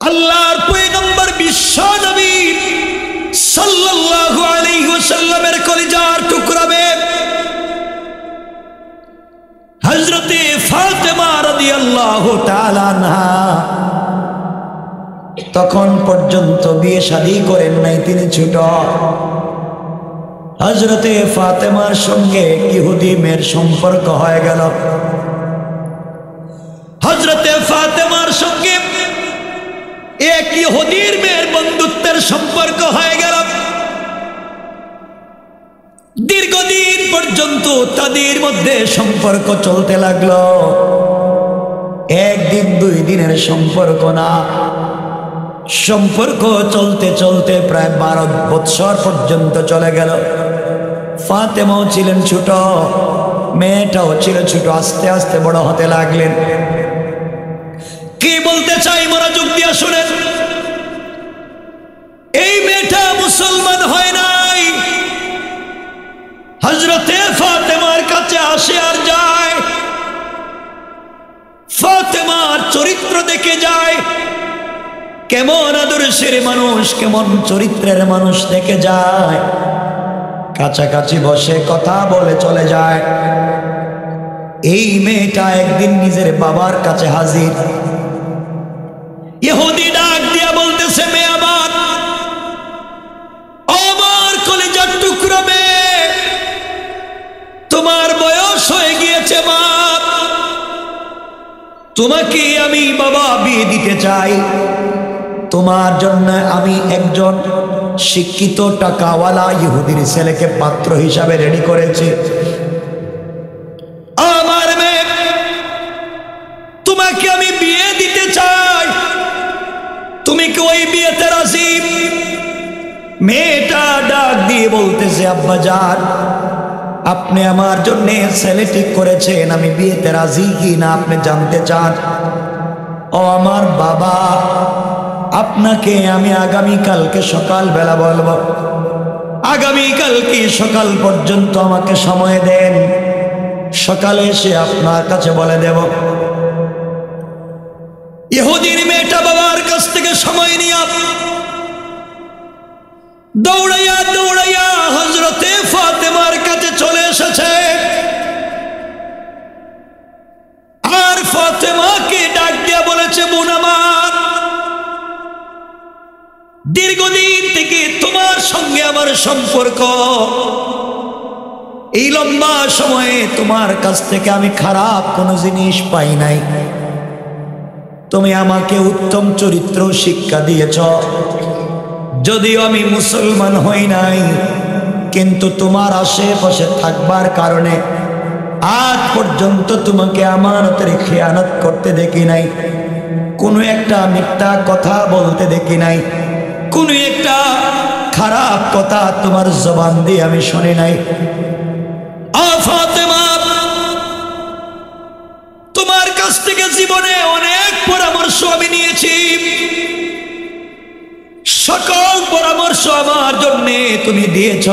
আল্লাহর পয়গম্বর বিশ্ব নবী সাল্লাল্লাহু আলাইহি ওয়াসাল্লামের কলিজার টুকরা মেয়ে হযরতে ফাতেমা রাদিয়াল্লাহু তাআলা আনহা তখন পর্যন্ত বিয়ে শাদী করেন নাই, তিনি ছোট। হযরতে ফাতেমার সঙ্গে ইহুদি মেয়ের সম্পর্ক হয়ে গেল। হযরতে ফাতেমার সঙ্গে এক ইহুদির মেয়ের বন্ধুত্বের সম্পর্ক হয়ে গেল। দীর্ঘদিন পর্যন্ত তাদের মধ্যে সম্পর্ক চলতে লাগলো। একদিন দুই দিনের সম্পর্ক না, সম্পর্ক চলতে চলতে প্রায় 12 বৎসর পর্যন্ত চলে গেল। ফাতেমাও ছিলেন ছোট, মেয়েটাও ছিল ছোট। আস্তে আস্তে বড় হতে লাগলেন। কি বলতে চাই মনোযোগ দিয়ে শুনেন। এই মেয়েটা মুসলমান হয় নাই, হযরতে ফাতেমার কাছে আসে আর যায়, ফাতেমার চরিত্র দেখে যায়, কেমন আদর্শের মানুষ, কেমন চরিত্রের মানুষ দেখে যায়। কাছাকাছি বসে কথা বলে চলে যায়। এই মেয়েটা একদিন নিজের বাবার কাছে হাজির। ইহুদি ডাক দিয়া বলতেছে, মেয়ে আমার কলিজার টুকরো মেয়ে, তোমার বয়স হয়ে গিয়েছে বাপ, তোমাকে আমি বাবা বিয়ে দিতে চাই। তোমার জন্য আমি একজন শিক্ষিত টাকাওয়ালা ইহুদির ছেলেকে পাত্র হিসাবে রেডি করেছি। আমার মেয়ে, তোমাকে আমি বিয়ে দিতে চাই, তুমি কি ওই বিয়েতে রাজি? মেয়েটা ডাক দিয়ে বলতেছে, আব্বা জান, আপনি আমার জন্য ছেলে ঠিক করেছেন, আমি বিয়েতে রাজি কি না আপনি জানতে চান? ও আমার বাবা, আপনাকে আমি আগামীকালকে সকালবেলা বলবো, আগামীকালকে সকাল পর্যন্ত আমাকে সময় দেন, সকালে এসে আপনার কাছে বলে দেব। ইহুদির মেয়েটা বাবার কাছ থেকে সময় নিয়ে দৌড়াইয়া দৌড়াইয়া হযরতে ফাতেমার কাছে চলে এসেছে। আর ফাতেমাকে ডাক দিয়া বলেছে, বোন আমার, দীর্ঘদিন থেকে তোমার সঙ্গে আমার সম্পর্ক, এই লম্বা সময়ে তোমার কাছ থেকে আমি খারাপ কোনো জিনিস পাই নাই। তুমি আমাকে উত্তম চরিত্র শিক্ষা দিয়েছ। যদিও আমি মুসলমান হই নাই, কিন্তু তোমার আশেপাশে থাকবার কারণে আজ পর্যন্ত তোমাকে আমানতের খেয়ানত করতে দেখি নাই, কোনো একটা মিথ্যা কথা বলতে দেখি নাই, কোনো একটা খারাপ কথা তোমার জবান দিয়ে আমি শুনি নাই। ফাতেমা, তোমার কাছ থেকে জীবনে অনেক পরামর্শ আমি নিয়েছি, সকল পরামর্শ আমার জন্য তুমি দিয়েছ।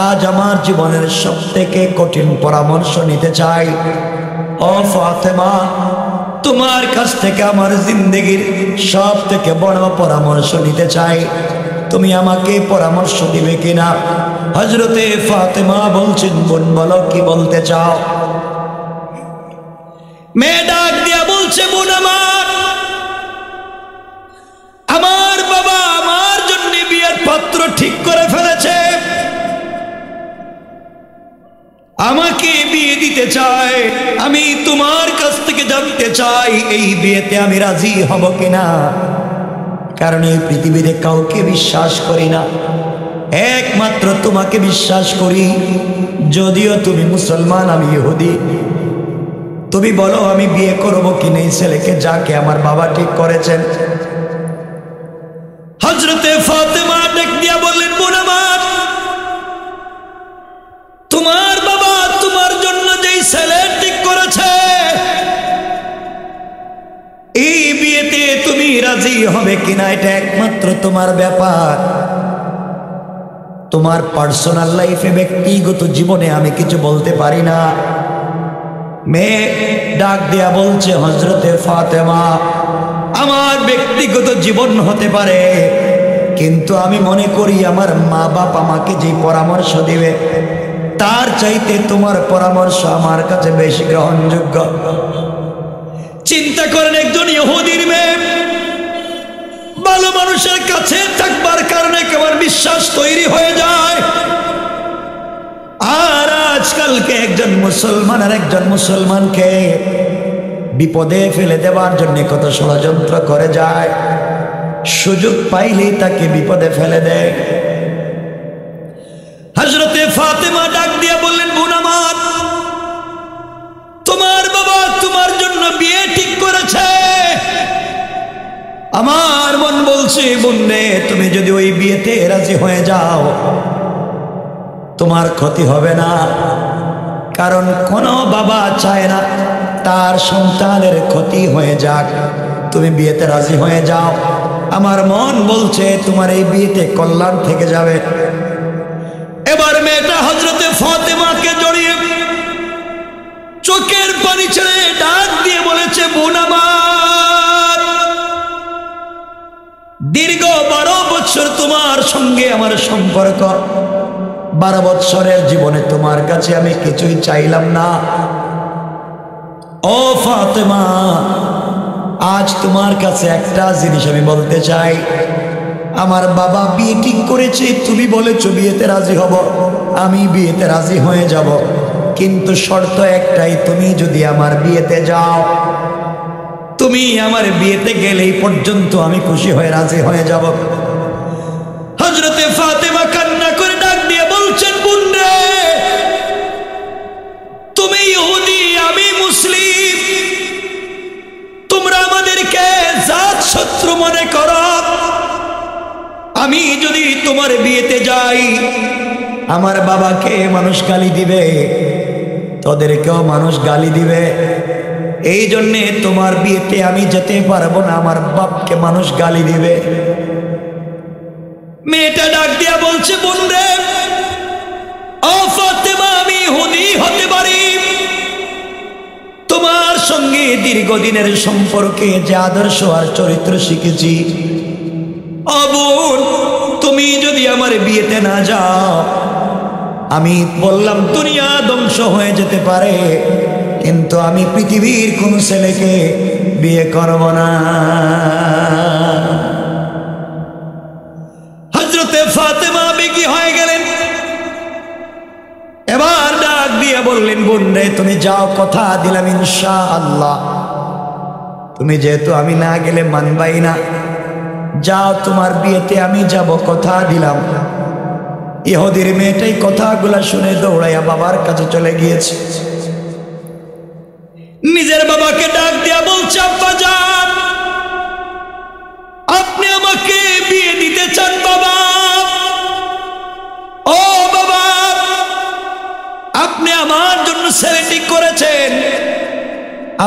আজ আমার জীবনের সবথেকে কঠিন পরামর্শ নিতে চাই। ও ফাতেমা, তোমার কাছ থেকে আমার জিন্দেগির সব থেকে বড় পরামর্শ নিতে চাই, তুমি আমাকে পরামর্শ দিবে কিনা? হযরতে ফাতেমা বলছেন, বোন বলো কি বলতে চাও? মেয়ে ডাক দিয়া বলছে, বোন আমার বাবা আমার জন্য বিয়ের পাত্র ঠিক করে ফেলেছে, আমাকে বিয়ে দিতে চায়। আমি তোমার কাছ থেকে জানতে চাই, এই বিয়েতে আমি রাজি হব কিনা? কারণ এই পৃথিবীতে কাউকে বিশ্বাস করি না, একমাত্র তোমাকে বিশ্বাস করি। যদিও তুমি মুসলমান, আমি ইহুদি। তুমি বলো আমি বিয়ে করবো কিনা এই ছেলেকে, যাকে আমার বাবা ঠিক করেছেন? হযরতে ফাতেমা ডাক দিয়া বললেন, বোন আমার, তোমার বাবা তোমার জন্য যেই ছেলে ঠিক করেছে, এই বিয়েতে তুমি রাজি হবে কিনা এটা একমাত্র তোমার ব্যাপার। তোমার পার্সোনাল লাইফে, ব্যক্তিগত জীবনে আমি কিছু বলতে পারি না। মেয়ে ডাক দিয়া বলছে, হযরতে ফাতেমা আমার ব্যক্তিগত জীবন হতে পারে, কিন্তু আমি মনে করি আমার মা বাপ আমাকে যে পরামর্শ দিবে তার চাইতে তোমার পরামর্শ আমার কাছে বেশি গ্রহণযোগ্য। চিন্তা করেন, একজন ইহুদির মেয়ে ভালো মানুষের কাছে থাকবার কারণে কেমন বিশ্বাস তৈরি হয়ে যায়, আর আজকালকে একজন মুসলমান আর একজন মুসলমানকে বিপদে ফেলে দেওয়ার জন্য কত ষড়যন্ত্র করে যায়, সুযোগ পাইলেই তাকে বিপদে ফেলে দেয়। হযরতে ফাতেমা ডাক দিয়ে বললেন, বোন আমার, তোমার বাবা তোমার জন্য বিয়ে ঠিক করেছে। আমার মন বলছে, বোন রে, তুমি যদি ওই বিয়েতে রাজি হয়ে যাও তোমার ক্ষতি হবে না, কারণ কোনো বাবা চায় না তার সন্তানের ক্ষতি হয়ে যাক। তুমি বিয়েতে রাজি হয়ে যাও, আমার মন বলছে তোমার এই বিয়েতে কল্যাণ থেকে যাবে। এবার মেয়েটা হযরতে ফাতেমাকে জড়িয়ে চোখের পানি ছেড়ে ডাক দিয়ে বলেছে, বোন আমার, দীর্ঘ 12 বছর তোমার সঙ্গে আমার সম্পর্ক, 12 বছরের জীবনে তোমার কাছে আমি কিছুই চাইলাম না। ও ফাতেমা, আজ তোমার কাছে একটা জিনিস আমি বলতে চাই। আমার বাবা বিয়ে ঠিক করেছে, তুমি বলেছো বিয়েতে রাজি হব, আমি বিয়েতে রাজি হয়ে যাব, কিন্তু শর্ত একটাই, তুমি যদি আমার বিয়েতে যাও, তুমি আমার বিয়েতে গেলেই পর্যন্ত আমি খুশি হয়ে রাজি হয়ে যাব। হযরতে ফাতেমা কান্না করে ডাক দিয়ে বলছেন, বোন রে, তুমি ইহুদি, আমি মুসলিম, তোমরা আমাদেরকে জাত শত্রু মনে করো। আমি যদি তোমার বিয়েতে যাই, আমার বাবাকে মানুষ গালি দিবে, তোদেরকেও মানুষ গালি দিবে, এই জন্যে তোমার বিয়েতে আমি যেতে পারবো না, আমার বাপকে মানুষ গালি দিবে। মেয়েটা ডাক দিয়া বলছে, বোন রে, ও ফাতেমা, আমি ইহুদি হতে পারি, তোমার সঙ্গে দীর্ঘদিনের সম্পর্কে যে আদর্শ আর চরিত্র শিখেছি, ও বোন, তুমি যদি আমার বিয়েতে না যাও, আমি বললাম দুনিয়া ধ্বংস হয়ে যেতে পারে, কিন্তু আমি পৃথিবীর কোন ছেলেকে বিয়ে করব না। হযরতে ফাতেমা বেগী হয়ে গেলেন। এবার ডাক দিয়ে বললেন, বোন রে, তুমি যাও, কথা দিলাম ইনশাআল্লাহ, তুমি যেহেতু আমি না গেলে মানবাই না, যাও, তোমার বিয়েতে আমি যাব, কথা দিলাম। ইহুদির মেয়েটাই কথাগুলা শুনে দৌড়াইয়া বাবার কাছে চলে গিয়েছে। নিজের বাবাকে ডাক দিয়া বলছে, আব্বা যান, আপনি আমাকে বিয়ে দিতে চান বাবা? ও বাবা, আপনি আমার জন্য ছেলে ঠিক করেছেন,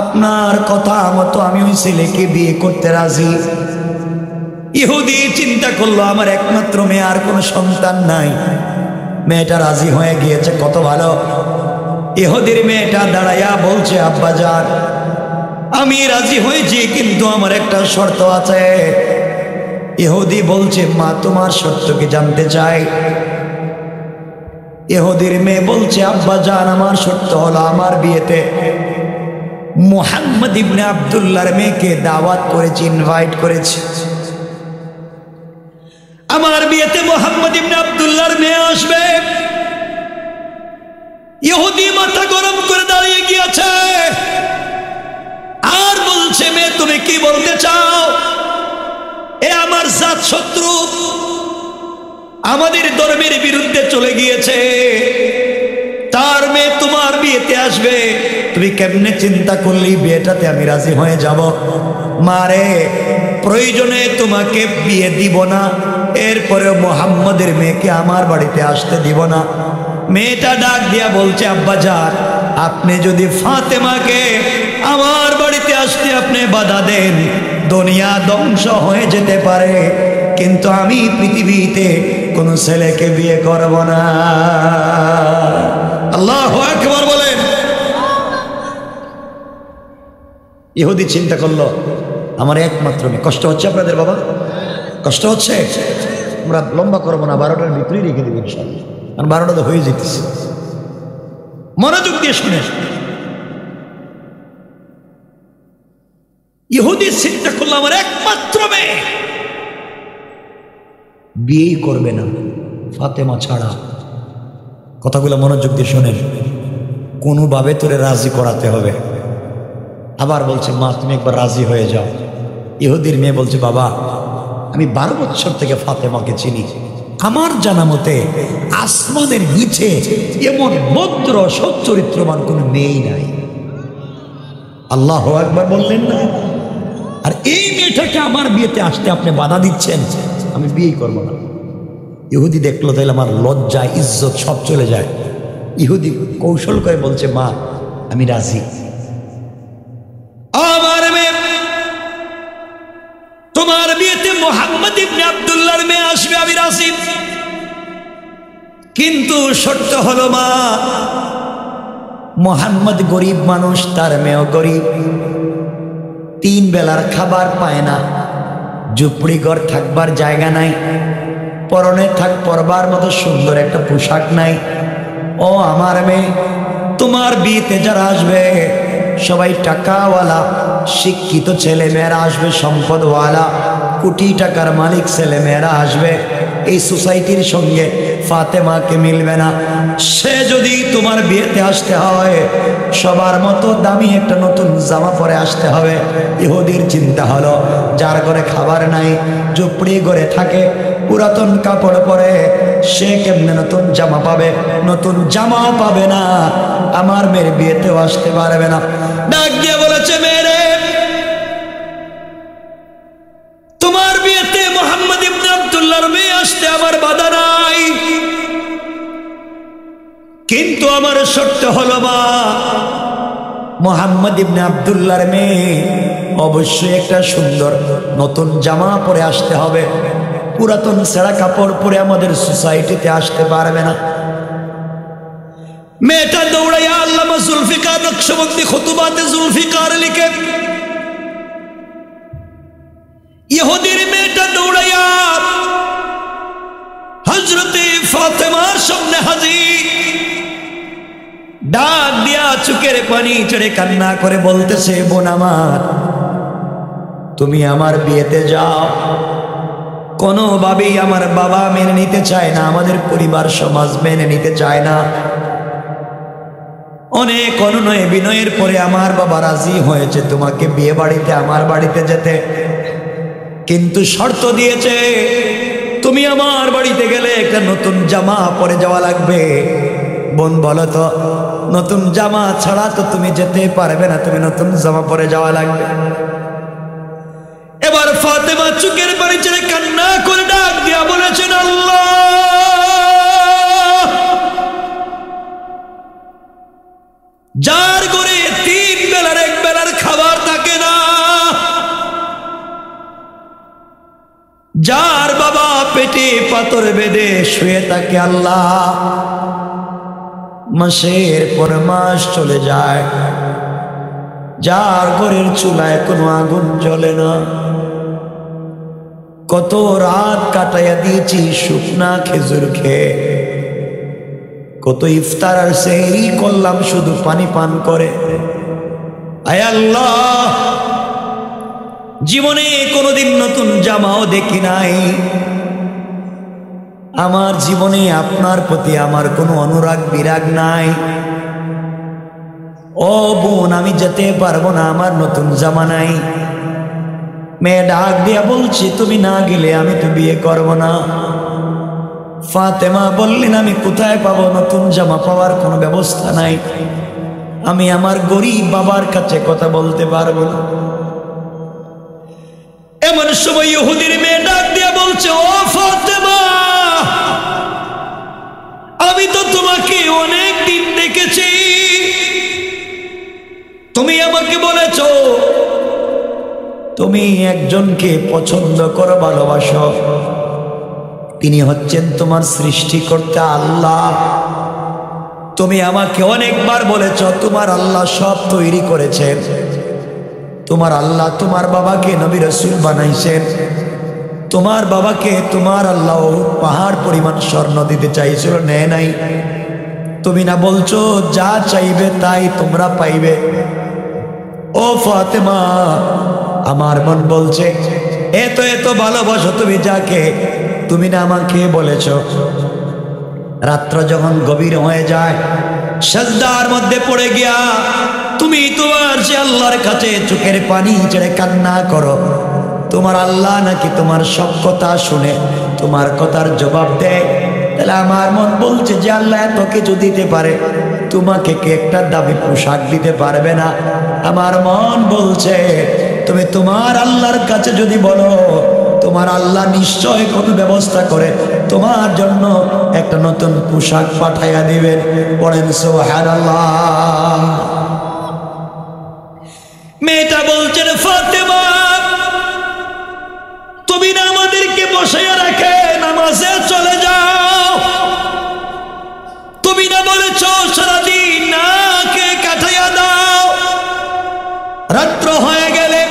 আপনার কথা মতো আমি ওই ছেলেকে বিয়ে করতে রাজি। ইহুদি চিন্তা করলো, আমার একমাত্র মেয়ে, আর কোনো সন্তান নাই, মেয়েটা রাজি হয়ে গিয়েছে, কত ভালো। ইহুদির মেয়েটা দাঁড়াইয়া বলছে, আব্বা যান, আমি রাজি হয়েছি, কিন্তু আমার একটা শর্ত আছে। ইহুদি বলছে, মা, তোমার শর্ত কি জানতে চাই? ইহুদির মেয়ে বলছে, আব্বা যান, আমার শর্ত হলো, আমার বিয়েতে মুহাম্মদ ইবনে আব্দুল্লাহর মেয়েকে দাওয়াত করেছি, ইনভাইট করেছি। আমার বিয়েতে মুহাম্মদ ইবনে আব্দুল্লাহর মেয়ে আসবে। ইহুদি মাথা গরম করে দাঁড়িয়ে গিয়েছে আর বলছে, মেয়ে, তুমি কি বলতে চাও? এ আমার জাত শত্রু, আমাদের ধর্মের বিরুদ্ধে চলে গিয়েছে, তার মেয়ে তোমার বিয়েতে আসবে, তুমি কেমনে চিন্তা করলি বিয়েটাতে আমি রাজি হয়ে যাব? মারে, প্রয়োজনে তোমাকে বিয়ে দিব না, এরপরেও মুহাম্মদের মেয়েকে আমার বাড়িতে আসতে দিব না। মেয়েটা ডাক দিয়া বলছে, আব্বা যান, আপনি যদি ফাতেমাকে আমার বাড়িতে আসতে আপনি বাধা দেন, দুনিয়া ধ্বংস হয়ে যেতে পারে, কিন্তু আমি পৃথিবীতে কোন ছেলেকে বিয়ে করব না। আল্লাহু আকবার বলেন। ইহুদি চিন্তা করলো, আমার একমাত্র মেয়ে। কষ্ট হচ্ছে আপনাদের বাবা? কষ্ট হচ্ছে? আমরা লম্বা করবো না, 12টার ভিতরেই রেখে দেবো ইনশাআল্লাহ, কারণ 12টা তো হয়ে যেতেছে। মনোযোগ দিয়ে শুনে, ইহুদি চিন্তা করলো আমার একমাত্র মেয়ে, বিয়েই করবে না ফাতেমা ছাড়া। কথাগুলো মনোযোগ দিয়ে শোনেন, কোনোভাবে তোরে রাজি করাতে হবে। আবার বলছে মা তুমি একবার রাজি হয়ে যাও। ইহুদির মেয়ে বলছে বাবা আমি 12 বছর থেকে ফাতেমাকে চিনি, আমার জানা মতে আসমানের নিচে এমন ভদ্র সচ্চরিত্রবান কোনো মেয়েই নাই। আল্লাহু আকবার বললেন না? আর এই মেয়েটাকে আমার বিয়েতে আসতে আপনি বাধা দিচ্ছেন, আমি বিয়েই করবো না। ইহুদি দেখলো তাহলে আমার লজ্জা ইজ্জত সব চলে যায়। ইহুদি কৌশল করে বলছে মা আমি রাজি, আমার মেয়ে তোমার বিয়েতে মুহাম্মদ ইবনে আব্দুল্লাহর মেয়ে আসবে, আমি রাজি, কিন্তু শর্ত হলো মা মুহাম্মদ গরিব মানুষ, তার মেয়েও গরিব, 3 বেলার খাবার পায় না, ঝুপড়ি ঘর থাকবার জায়গা নাই, পরনে পরবার মতো সুন্দর একটা পোশাক নাই। ও আমার মেয়ে তোমার বিয়েতে যারা আসবে সবাই টাকাওয়ালা শিক্ষিত ছেলে মেয়েরা আসবে, সম্পদওয়ালা কোটি টাকার মালিক ছেলে মেয়েরা আসবে। এই সোসাইটির সঙ্গে ফাতেমাকে মিলবে না। সে যদি তোমার বিয়েতে আসতে হয় সবার মতো দামি একটা নতুন জামা পরে আসতে হবে। ইহুদির চিন্তা হলো যার ঘরে খাবার নাই, ঝুপড়ি ঘরে থাকে, পুরাতন কাপড় পরে, সে কেমনে নতুন জামা পাবে? নতুন জামাও পাবে না, আমার মেয়ের বিয়েতেও আসতে পারবে না। ডাক দিয়ে বলেছে মেরে তোমার বিয়েতে মুহাম্মদ ইবনে আব্দুল্লাহর মেয়ে আসতে আমার বাধা নাই, কিন্তু আমার শর্ত হলো মা মুহাম্মদ ইবনে আব্দুল্লাহর মেয়ে অবশ্যই একটা সুন্দর নতুন জামা পরে আসতে হবে, পুরাতন ছেঁড়া কাপড় পরে আমাদের সোসাইটিতে আসতে পারবে না। মেয়েটা দৌড়াইয়া আল্লামা জুলফিকার নকশবন্দি খুতুবাতে জুলফিকার লিখে, ইহুদির মেয়েটা দৌড়াইয়া হযরতে ফাতেমার সামনে হাজির, ডাক দিয়া চোখের পানি ছেড়ে কান্না করে বলতেছে বোন আমার তুমি আমার বিয়েতে যাও। কোনোভাবেই আমার বাবা মেনে নিতে চায় না, আমাদের পরিবার সমাজ মেনে নিতে চায় না। অনেক অনুনয় বিনয়ের পরে আমার বাবা রাজি হয়েছে তোমাকে বিয়ে বাড়িতে আমার বাড়িতে যেতে, কিন্তু শর্ত দিয়েছে তুমি আমার বাড়িতে গেলে একটা নতুন জামা পরে যাওয়া লাগবে। বোন বলো তো নতুন জামা ছাড়া তো তুমি যেতে পারবে না, তুমি নতুন জামা পরে যাওয়া লাগবে। এবার ফাতেমা চোখের পানি ছেড়ে কান্না করে ডাক দিয়া বলেছেন আল্লাহ যার ঘরে 3 বেলার 1 বেলার খাবার থাকে না, যার বাবা পেটে পাথর বেঁধে শুয়ে থাকে, আল্লাহ মাসের পর মাস চলে যায়, যার ঘরের চুলায় কোনো আগুন জ্বলে না, কত রাত কাটাইয়া দিয়েছি শুকনা খেজুর খেয়ে, কত ইফতার আর সেহরি করলাম শুধু পানি পান করে। আয় আল্লাহ জীবনে কোনোদিন নতুন জামাও দেখি নাই, আমার জীবনে আপনার প্রতি আমার কোনো অনুরাগ বিরাগ নাই। ও বোন আমি যেতে পারবো না, আমার নতুন জামা নাই। মেয়ে ডাক দিয়া বলছি তুমি না গেলে আমি তো বিয়ে করব না। ফাতেমা বললেন আমি কোথায় পাবো নতুন জামা, পাওয়ার কোনো ব্যবস্থা নাই, আমি আমার গরিব বাবার কাছে কথা বলতে পারবো না। এমন সময় ইহুদির মেয়ে ডাক দিয়া বলছে ও ফাতেমা আমি তো তোমাকে অনেক দিন দেখেছি, তুমি আমাকে বলেছ তুমি একজনকে পছন্দ করো ভালোবাসো, তিনি হচ্ছেন তোমার সৃষ্টিকর্তা আল্লাহ। তুমি আমাকে অনেকবার বলেছ তোমার আল্লাহ সব তৈরি করেছেন, তোমার আল্লাহ তোমার বাবাকে নবী রাসূল বানাইছেন, তোমার বাবাকে তোমার আল্লাহ পাহাড় পরিমাণ স্বর্ণ দিতে চাইছিল, নেয় নাই। তুমি না বলছো যা চাইবে তাই তোমরা পাইবে? ও ফাতেমা, আমার মন বলছে এত এত ভালোবাসো তুমি যাকে, তুমি না আমাকে বলেছ রাত্র যখন গভীর হয়ে যায় সিজদার মধ্যে পড়ে গিয়া তুমি তোমার সে আল্লাহর কাছে চোখের পানি ছেড়ে কান্না করো, তোমার আল্লাহ নাকি তোমার সব কথা শুনে তোমার কথার জবাব দেয়। তাহলে আমার মন বলছে যে আল্লাহ এত কিছু দিতে পারে, তোমাকে কি একটা দামি পোশাক দিতে পারবে না? আমার মন বলছে তুমি তোমার আল্লাহর কাছে যদি বলো, তোমার আল্লাহ নিশ্চয় কোনো ব্যবস্থা করে তোমার জন্য একটা নতুন পোশাক পাঠাইয়া দিবেন। পড়েন সুবহানাল্লাহ। মেয়েটা বলছেন ফাতেমা, তুমি না আমাদেরকে বসাইয়া রাখে নামাজে চলে যাও, তুমি না বলেছ সারাদিন না কে কাটাইয়া দাও, রাত্র হয়ে গেলে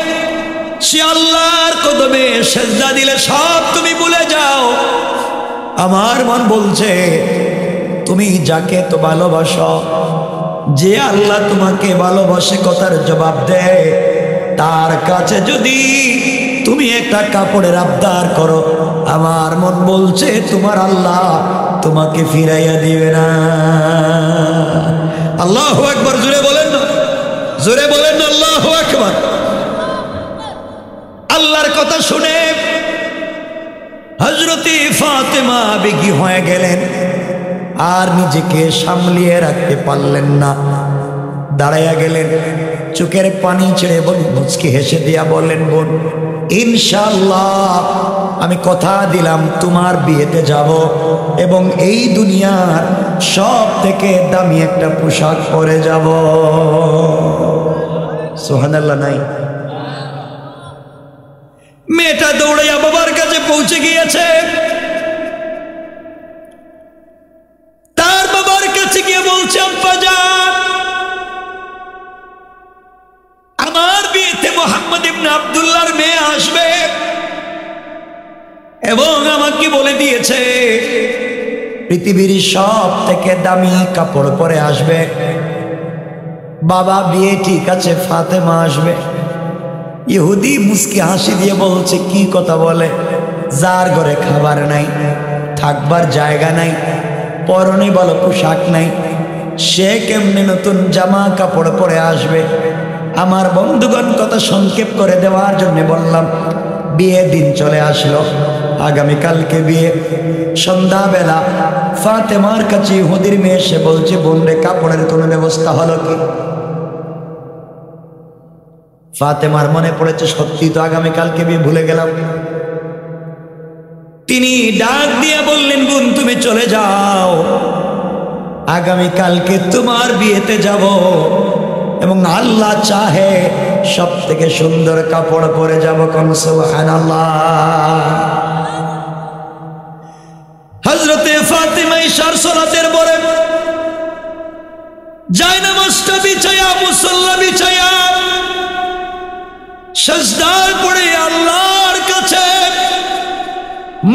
সে আল্লাহর কদমে সেজদা দিলে সব তুমি ভুলে যাও। আমার মন বলছে তুমি যাকে তো ভালোবাসো, যে আল্লাহ তোমাকে ভালোবাসে কথার জবাব দেয়, তার কাছে যদি তুমি একটা কাপড়ের আবদার করো, আমার মন বলছে তোমার আল্লাহ তোমাকে ফিরাইয়া দিবে না। আল্লাহু আকবার, জোরে বলেন না, জোরে বলেন না আল্লাহু আকবার। আল্লাহর কথা শুনে হযরতে ফাতেমা বেগী হয়ে গেলেন, আর নিজেকে সামলিয়ে রাখতে পারলেন না, দাঁড়াইয়া গেলেন, চোখের পানি ছেড়ে মুচকি হেসে দিয়া বললেন, বোন ইনশাআল্লাহ আমি কথা দিলাম তোমার বিয়েতে যাব এবং এই দুনিয়ার সব থেকে দামি একটা পোশাক পরে যাব। সুবহানাল্লাহ নাই? মেয়েটা দৌড়াইয়া বাবার কাছে পৌঁছে গিয়েছে, তার বাবার কাছে গিয়ে বলছে, আব্বা জান, আমার বিয়েতে মুহাম্মদ ইবনে আব্দুল্লাহর মেয়ে আসবে এবং আমাকে বলে দিয়েছে পৃথিবীর সব থেকে দামি কাপড় পরে আসবে। বাবা, বিয়ে ঠিক আছে, ফাতেমা আসবে। ইহুদি মুস্কি হাসি দিয়ে বলছে, কি কথা বলে? যার ঘরে খাবার নাই, থাকবার জায়গা নাই, পরনে ভালো পোশাক নাই, সে কেমনে নতুন জামা কাপড় পরে আসবে? আমার বন্ধুগণ, কথা সংক্ষেপ করে দেওয়ার জন্য বললাম, বিয়ে দিন চলে আসলো, আগামীকালকে বিয়ে। সন্ধ্যাবেলা ফাতেমার কাছে ইহুদির মেয়ে এসে বলছে, বোন রে, কাপড়ের কোনো ব্যবস্থা হলো কি? ফাতেমার মনে পড়েছে, সত্যি তো আগামীকালকে বিয়ে, ভুলে গেলাম। তিনি ডাক দিয়ে বললেন, বোন তুমি চলে যাও, আগামীকালকে তোমার বিয়েতে যাব এবং আল্লাহ চাহে সব থেকে সুন্দর কাপড় পরে যাব। কোন সুবহানাল্লাহ। হযরতে ফাতেমা ইশার সালাতের পরে জায়নামাজটা বিছায়া, মুসল্লা বিছায়া সিজদায় পড়ে আল্লাহর কাছে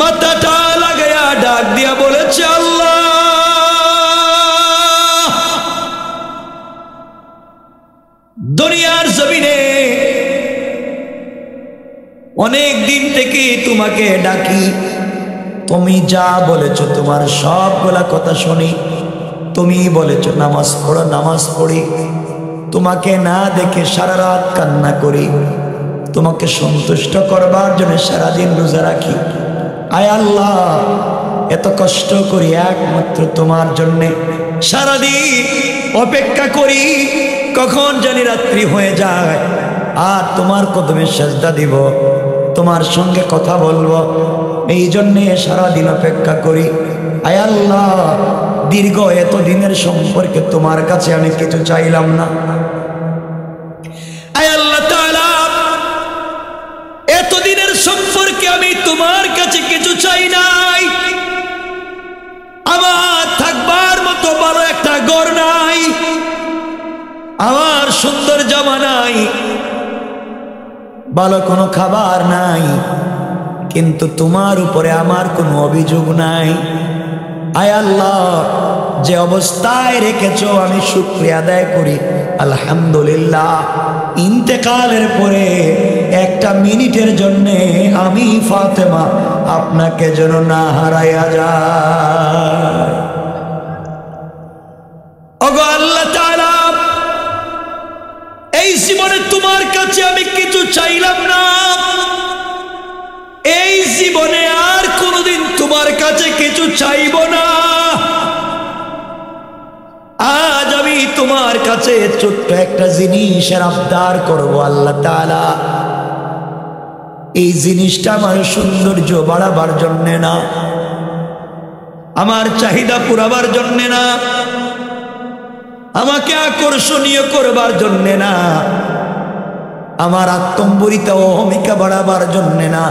মাথাটা লাগায়া ডাক দিয়া বলেছে, আল্লাহ, দুনিয়ার জমিনে অনেক দিন থেকে তোমাকে ডাকি, তুমি যা বলেছো তোমার সবগুলা কথা শুনি, তুমি বলেছো নামাজ পড়ো, নামাজ পড়ি, তোমাকে না দেখে সারা রাত কান্না করি, তোমাকে সন্তুষ্ট করবার জন্য সারাদিন রোজা রাখি। আয় আল্লাহ, এত কষ্ট করি একমাত্র তোমার জন্যে, সারাদিন অপেক্ষা করি কখন জানি রাত্রি হয়ে যায় আর তোমার কদমে সেজদা দিব, তোমার সঙ্গে কথা বলবো, এই জন্যে সারাদিন অপেক্ষা করি। আয় আল্লাহ, দীর্ঘ এত দিনের সম্পর্কে তোমার কাছে আমি কিছু চাইলাম না। আয় আল্লাহ তাআলা, এতদিনের সম্পর্কে আমি তোমার কাছে কিছু চাই নাই, আমার থাকবার মতো ভালো একটা ঘর নাই, আমার সুন্দর জামা নাই, ভালো কোনো খাবার নাই, কিন্তু তোমার উপরে আমার কোনো অভিযোগ নাই। আয় আল্লাহ, যে অবস্থায় রেখেছো আমি শুকরিয়া আদায় করি, আলহামদুলিল্লাহ। ইন্তেকালের পরে একটা মিনিটের জন্যে আমি ফাতেমা আপনাকে যেন না হারাইয়া যায়। ওগো আল্লাহ তাআলা, এই জীবনে তোমার কাছে আমি কিছু চাইলাম না, এই জীবনে আর কোনোদিন তোমার কাছে কিছু চাইব না। আজ আমি তোমার কাছে ছোট্ট একটা জিনিসের আবদার করব আল্লাহ তাআলা। এই জিনিসটা আমার সৌন্দর্য বাড়াবার জন্যে না, আমার চাহিদা পুরাবার জন্যে না, আমাকে আকর্ষণীয় করবার জন্যে না, আমার আত্মম্বরিতা ও অহমিকা বাড়াবার জন্যে না।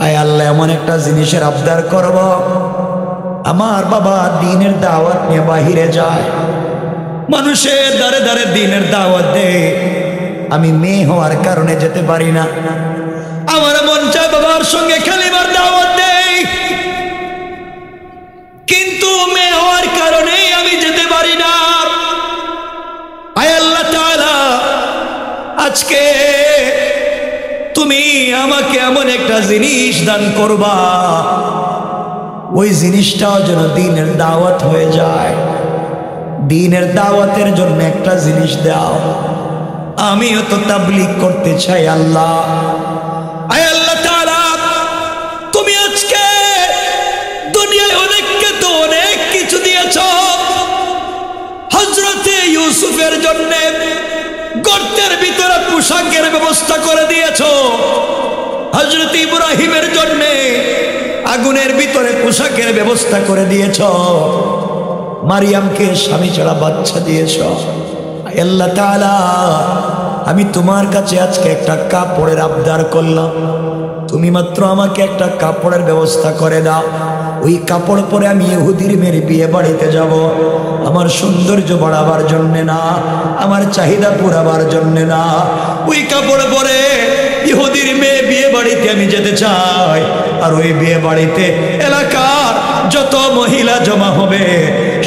আয় আল্লাহ, এমন একটা জিনিসের আবদার করব। আমার বাবা দ্বীনের দাওয়াত নিয়ে বাহিরে যায়, মানুষের দ্বারে দ্বারে দ্বীনের দাওয়াত দেয়, আমি মেয়ে হওয়ার কারণে যেতে পারি না। আমার মন চায় বাবার সঙ্গে কালিমার দাওয়াত দেই, কিন্তু মেয়ে হওয়ার কারণে আমি যেতে পারি না। আয় আল্লাহ তাআলা, আজকে তুমি আমাকে এমন একটা জিনিস দান করবা, ওই জিনিসটাও যেন দ্বীনের দাওয়াত হয়ে যায়। দ্বীনের দাওয়াতের জন্য একটা জিনিস দাও, আমিও তো তাবলীগ করতে চাই আল্লাহ। আয় আল্লাহ তাআলা, তুমি আজকে দুনিয়ায় অনেককে তো অনেক কিছু দিয়েছ। হযরতে ইউসুফের জন্য গর্তের ভিতরে পোশাকের ব্যবস্থা করে দিয়েছ, হযরতে ইব্রাহিমের জন্য আগুনের ভিতরে পোশাকের ব্যবস্থা করে দিয়েছ, মারিয়ামকে স্বামী ছাড়া বাচ্চা দিয়েছ। আল্লাহ তাআলা, আমি তোমার কাছে আজকে একটা কাপড়ের আবদার করলাম, তুমি মাত্র আমাকে একটা কাপড়ের ব্যবস্থা করে দাও। ওই কাপড় পরে আমি ইহুদির মেয়ের বিয়ে বাড়িতে যাব, আমার সৌন্দর্য বাড়াবার জন্যে না, আমার চাহিদা পুরাবার জন্যে না। ওই কাপড় পরে ইহুদির মেয়ে বিয়ে বাড়িতে আমি যেতে চাই। আর ওই বিয়ে বাড়িতে এলাকার যত মহিলা জমা হবে,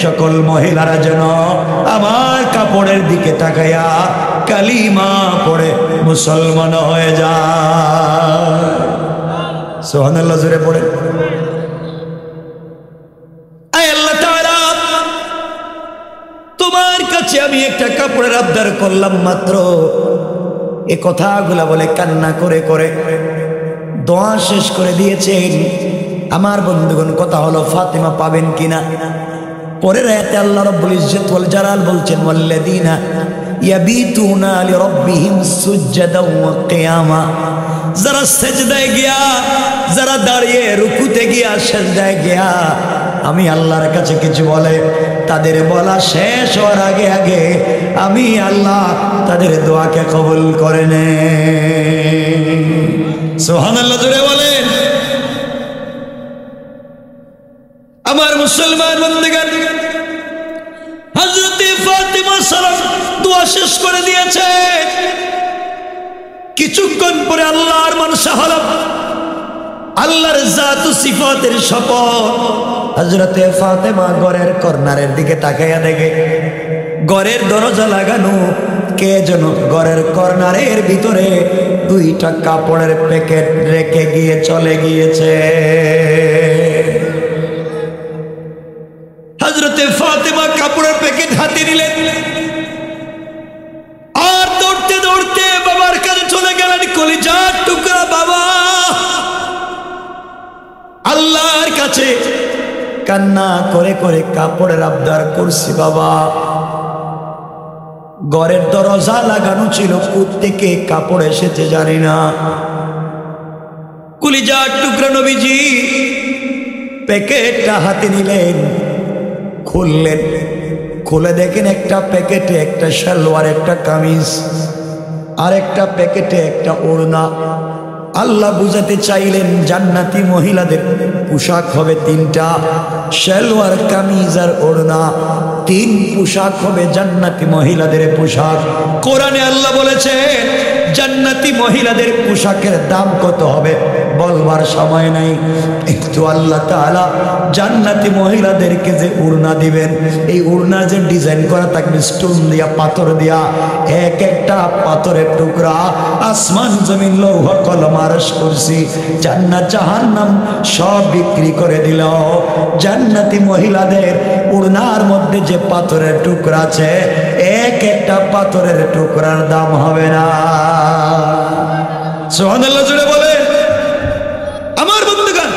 সকল মহিলারা যেন আমার কাপড়ের দিকে তাকায়া কালিমা পড়ে মুসলমান হয়ে যায়। সুবহানাল্লাহ, জোরে পড়ে। আয় আল্লাহ তাআলা, তোমার কাছে আমি একটা কাপড়ের আবদার করলাম মাত্র। এ কথাগুলা বলে কান্না করে করে দোয়া শেষ করে দিয়েছেন। আমার বন্ধুগণ, কথা হলো ফাতেমা পাবেন কিনা। পরের আয়াতে আল্লাহ রাব্বুল ইজ্জত ওয়াল জালাল বলছেন, ওয়াল্লাযীনা ইয়াবিতুনা লিরাব্বিহিম সুজদান ওয়া কিয়ামা। যারা সিজদায় গিয়া, যারা দাঁড়িয়ে রুকুতে গিয়া, সিজদায় গিয়া আমি আল্লাহর কাছে কিছু বলে, তাদের বলা শেষ হওয়ার আগে আগে আমি আল্লাহ তাদের দোয়াকে কবুল করে নেই। সুবহানাল্লাহ, জোরে বলেন। আমার মুসলমান বন্ধুগণ, হযরত ফাতেমা সালাম দোয়া শেষ করে দিয়েছে। কিছুক্ষণ পরে আল্লাহর মানসা হলো, আল্লাহর জাত ও সিফাতের শপথ। হযরতে ফাতেমা ঘরের কর্নারের দিকে তাকাইয়া দেখে ঘরের দরজা লাগানো, কে যেন ঘরের কর্নারের ভিতরে দুইটা কাপড়ের প্যাকেট রেখে গিয়ে চলে গিয়েছে। হযরতে ফাতেমা কাপড়ের প্যাকেট হাতে নিলেন আর দৌড়তে দৌড়তে বাবার কাছে চলে গেলেন। কলিজার টুকরা বাবা, আল্লাহর কাছে কান্না করে করে কাপড়ের আবদার করছি। বাবা, ঘরের দরজা লাগানো ছিল, কোত্থেকে কাপড় এসেছে জানি না। কলিজার টুকরা নবীজি প্যাকেটটা হাতে নিলেন, খুললেন, খুলে দেখেন একটা প্যাকেটে একটা সালোয়ার, একটা কামিজ, আর একটা প্যাকেটে একটা ওড়না। আল্লাহ বুঝাতে চাইলেন জান্নাতি মহিলাদের পোশাক হবে তিনটা, সালোয়ার, কামিজ আর ওড়না। তিন পোশাক হবে জান্নাতি মহিলাদের পোশাক। কোরআনে আল্লাহ বলেছেন, জান্নাতি মহিলাদের পোশাকের দাম কত হবে বলবার সময় নাই। একটু আল্লাহ তাআলা জান্নাতি মহিলাদেরকে যে উড়না দিবেন, এই উড়না যে ডিজাইন করা থাকবে স্টোন দিয়া, পাথর দিয়া, এক একটা পাথরের টুকরা আসমান জমিন লৌহ কলম আরশ কুরসি জান্নাত জাহান্নাম সব বিক্রি করে দিল। জান্নাতি মহিলাদের উড়নার মধ্যে যে পাথরের টুকরা আছে, এক একটা পাথরের টুকরার দাম হবে না। সুবহানাল্লাহ জোরে বলে। আমার বন্ধুগণ,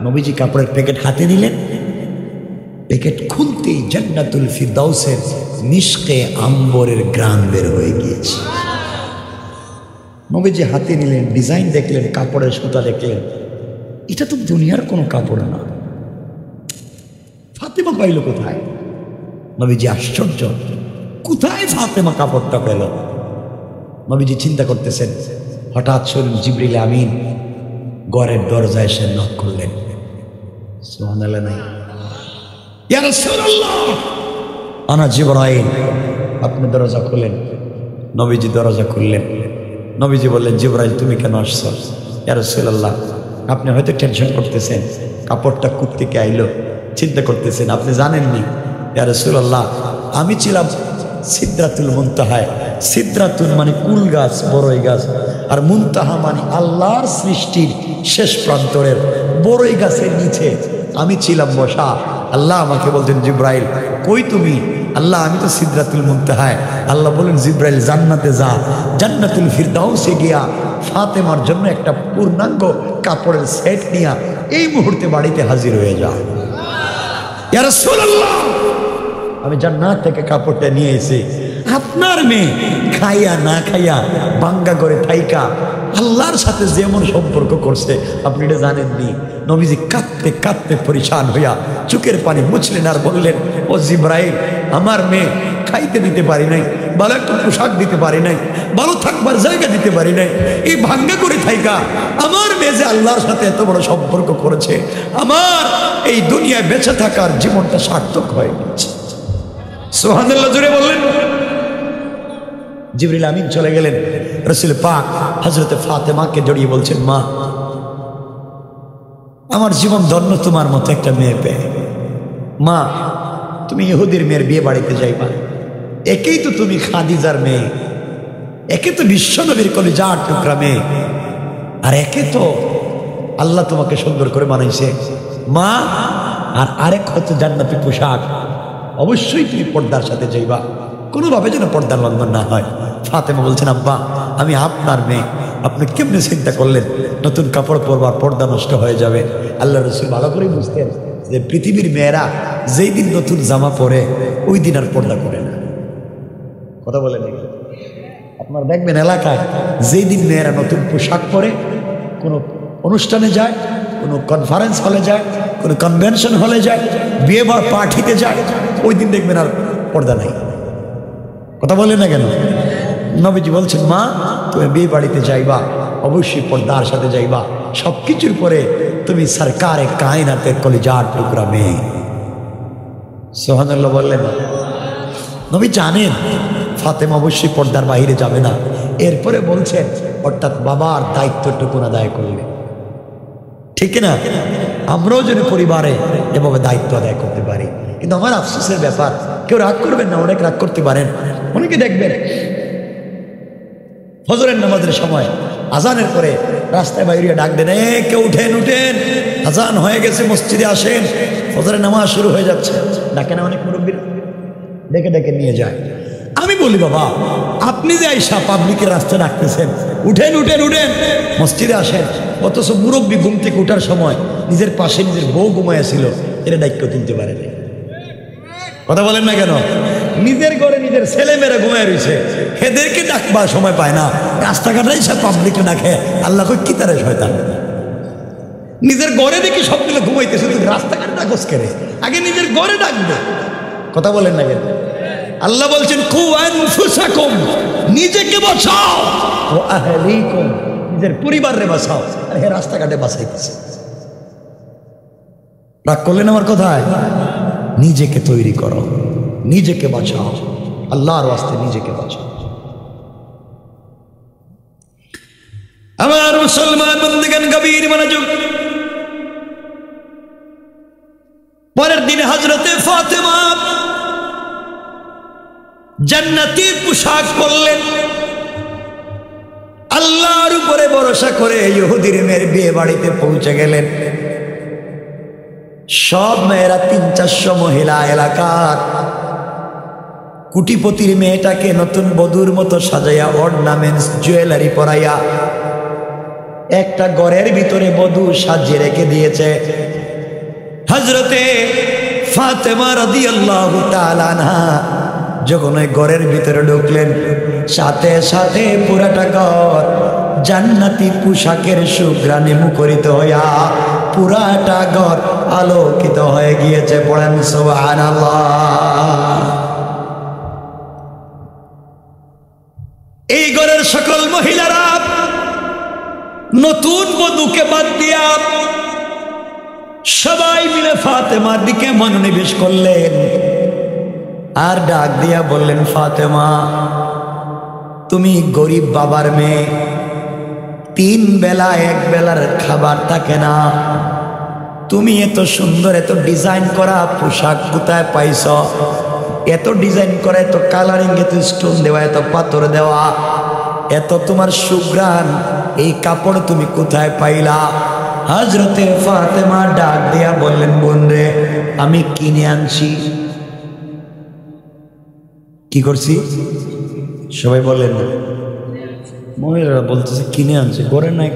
নবীজি কাপড়ের প্যাকেট হাতে নিলেন, প্যাকেট খুলতেই জান্নাতুল ফিরদাউসের মিশকে আম্বরের গ্রাম বের হয়ে গিয়েছে। নবীজি হাতে নিলেন, ডিজাইন দেখলেন, কাপড়ের সুতা দেখলেন, এটা তো দুনিয়ার কোনো কাপড় না। ফাতেমা পাইল কোথায়? নবীজি আশ্চর্য, কোথায় ফাতেমা কাপড়টা পেল? নবীজি চিন্তা করতেছেন, হঠাৎ শুনলেন জিবরিল আমিন ঘরের দরজায় এসে নক করলেন। সুবহানাল্লাহ নাই, ইয়া রাসূলুল্লাহ আনা জিবরাইল, আপনি দরজা খুললেন। নবীজি দরজা খুললেন। নবীজি বললেন, জিবরাইল তুমি কেন আসছো? ইয়া রাসূলুল্লাহ আপনি হয়তো টেনশন করতেছেন, কাপড়টা কোত্থেকে আইলো, চিন্তা করতেছেন, আপনি জানেননি। ইয়া রাসূলুল্লাহ আমি ছিলাম সিদরাতুল মুনতাহায়। সিদরাতুল মানে কুল গাছ, বড়ই গাছ, আর মুনতাহা মানে আল্লাহর সৃষ্টির শেষ প্রান্তরের বড়ই গাছের নিচে আমি ছিলাম বসা। আল্লাহ আমাকে বলতেন, জিবরাইল কই তুমি? আল্লাহ আমি তো সিদরাতুল মুনতাহায়। আল্লাহ বলেন, জিবরাইল জান্নাতে যা, জান্নাতুল ফিরদাউসে গিয়া ফাতেমার জন্য একটা পূর্ণাঙ্গ কাপড়ের সেট নিয়া এই মুহূর্তে বাড়িতে হাজির হয়ে যা। ইয়া রাসূলুল্লাহ আমি জান্নাত থেকে কাপড়টা নিয়ে এসে আপনার মেয়ে খাইয়া না খাইয়া বাঙ্গা করে থাইকা আল্লাহর সাথে যেমন সম্পর্ক করছে আপনি এটা জানেননি। নবীজি কাঁদতে কাঁদতে পরিশান হইয়া চোখের পানি মুছলেন আর বললেন, ও জিবরাইল আমার মেয়ে খাইতে দিতে পারি নাই, ভালো একটা পোশাক দিতে পারি নাই, ভালো থাকবার জায়গা দিতে পারি নাই, এই ভাঙ্গা করে থাইকা আমার মেয়ে যে আল্লাহর সাথে এত বড় সম্পর্ক করেছে, আমার এই দুনিয়ায় বেঁচে থাকার জীবনটা সার্থক হয়ে গেছে। সুবহানাল্লাহ জোরে বললেন। জিবরিল আমিন চলে গেলেন। রাসূল পাক হযরতে ফাতেমাকে জড়িয়ে বলছেন, মা আমার জীবন ধন্য তোমার মতো একটা মেয়ে পেয়ে। মা তুমি ইহুদির মেয়ের বিয়ে বাড়িতে যাইবা, একেই তো তুমি খাদিজার মেয়ে, একে তো বিশ্বনবীর কলিজার টুকরা মেয়ে, আর একে তো আল্লাহ তোমাকে সুন্দর করে বানাইছে। মা আর আরেক হচ্ছে জান্নাতি পোশাক, অবশ্যই তুমি পর্দার সাথে যাইবা, কোনোভাবে যেন পর্দার লঙ্ঘন না হয়। ফাতেমা বলছেন, আব্বা আমি আপনার মেয়ে, আপনি কেমনে চিন্তা করলেন নতুন কাপড় পরবার পর্দা নষ্ট হয়ে যাবে? আল্লাহ রাসূল ভালো করেই বুঝতেন যে পৃথিবীর মেয়েরা যেই দিন নতুন জামা পরে ওই দিন আর পর্দা করে না। কথা বলেন, আপনার দেখবেন এলাকায় যেই দিন মেয়েরা নতুন পোশাক পরে কোনো অনুষ্ঠানে যায়, কোনো কনফারেন্স হলে যায়, কোনো কনভেনশন হলে যায়, বিয়ে বা পার্টিতে যায়, ওই দিন দেখবেন আর পর্দা নাই। কথা বলেন না কেন? নবীজি বলছেন, মা তুমি বিয়ে বাড়িতে যাইবা অবশ্যই পর্দার সাথে যাইবা, সব কিছুর পরে তুমি সরকারে কায়নাতের কলিজার টুকরা মেয়ে। সুবহানাল্লাহ বললেন। নবী জানেন ফাতেমা অবশ্যই পর্দার বাইরে যাবে না, এরপরে বলছেন অর্থাৎ বাবার দায়িত্বটুকু আদায় করলে। ঠিক না? আমরাও যেন পরিবারে এভাবে দায়িত্ব আদায় করতে পারি। কিন্তু আমার আফসোসের ব্যাপার, কেউ রাগ করবেন না, অনেক রাগ করতে পারেন, অনেকে দেখবেন ফজরের নামাজের সময় আজানের পরে রাস্তায় বাইরে ডাক দেন, কেউ উঠেন উঠেন, আজান হয়ে গেছে, মসজিদে আসেন, ফজরের নামাজ শুরু হয়ে যাচ্ছে। ডাকে না অনেক মুরব্বীরা, ডেকে ডেকে নিয়ে যায়। আমি বলি, বাবা আপনি যে আইসা পাবলিকের রাস্তায় ডাকতেছেন, উঠেন উঠেন উঠেন মসজিদে আসেন, অথচ মুরব্বী ঘুম থেকে উঠার সময় নিজের পাশে নিজের বউ ঘুমাইয়াছিল, এরা দায়িত্ব তুলতে পারে না। কথা বলেন না কেন? নিজের ঘরে নিজের ছেলে মেয়েরা ঘুমায় রয়েছে, এদেরকে ডাকবার সময় পায় না, রাস্তাঘাটে সব পাবলিককে ডাকে। আল্লাহ কই কি তারে শয়তান, নিজের ঘরে দেখি সবগুলো ঘুমাইতেছে, তুই রাস্তাঘাটে ডাকস কেন? আগে নিজের ঘরে ডাকবে। কথা বলেন না কেন? আল্লাহ বলছেন, কু আনফুসাকুম, নিজেকে বাঁচাও, ও আহলিকুম, নিজের পরিবারে বাঁচাও। আর হে রাস্তাঘাটে বাঁচাইতেছে। রাগ করলেন আমার কথায়? নিজেকে তৈরি করো, নিজেকে বাঁচাও, আল্লাহর ওয়াস্তে নিজেকে বাঁচাও। আমার মুসলমান বন্ধুগণ, গভীর মনোযোগ। পরের দিন হযরতে ফাতেমা জান্নাতি পোশাক পরলেন, আল্লাহর উপরে ভরসা করে ইহুদির মেয়ের বিয়ে বাড়িতে পৌঁছে গেলেন। সব মেয়েরা 300-400 মহিলা এলাকার কুটিপতির মেয়েটাকে নতুন বধূর মতো সাজাইয়া অর্নামেন্টস জুয়েলারি পরাইয়া একটা ঘরের ভিতরে বধূ সাজিয়ে রেখে দিয়েছে। হযরতে ফাতেমা রাদিয়াল্লাহু তাআলা আনহা যখন ওই ঘরের ভিতরে ঢুকলেন, সাথে সাথে পুরাটা ঘর জান্নাতি পোশাকের সুঘ্রাণে মুখরিত হইয়া পুরাটা ঘর আলোকিত হয়ে গিয়েছে। পড়েন সুবহানাল্লাহ। এই ঘরের সকল মহিলারা নতুন বধূকে বাদ দিয়া সবাই মিলে ফাতেমার দিকে মনোনিবেশ করলেন আর ডাক দিয়া বললেন, ফাতেমা, তুমি গরিব বাবার মেয়ে, 3 বেলা 1 বেলার খাবার থাকে না, তুমি এত সুন্দর এত ডিজাইন করা পোশাক কোথায় পাইছ? এত ডিজাইন করা, এত কালারিং, এত স্টোন দেওয়া, এত পাথর দেওয়া, এত তোমার সুঘ্রাণ, এই কাপড় তুমি কোথায় পাইলা? হযরতে ফাতেমা ডাক দিয়া বললেন, বোন রে, আমি কিনে আনছি। কি করছি? সবাই বলেন, মহিলারা বলতেছে কিনে আনছে, ঘরে নাই।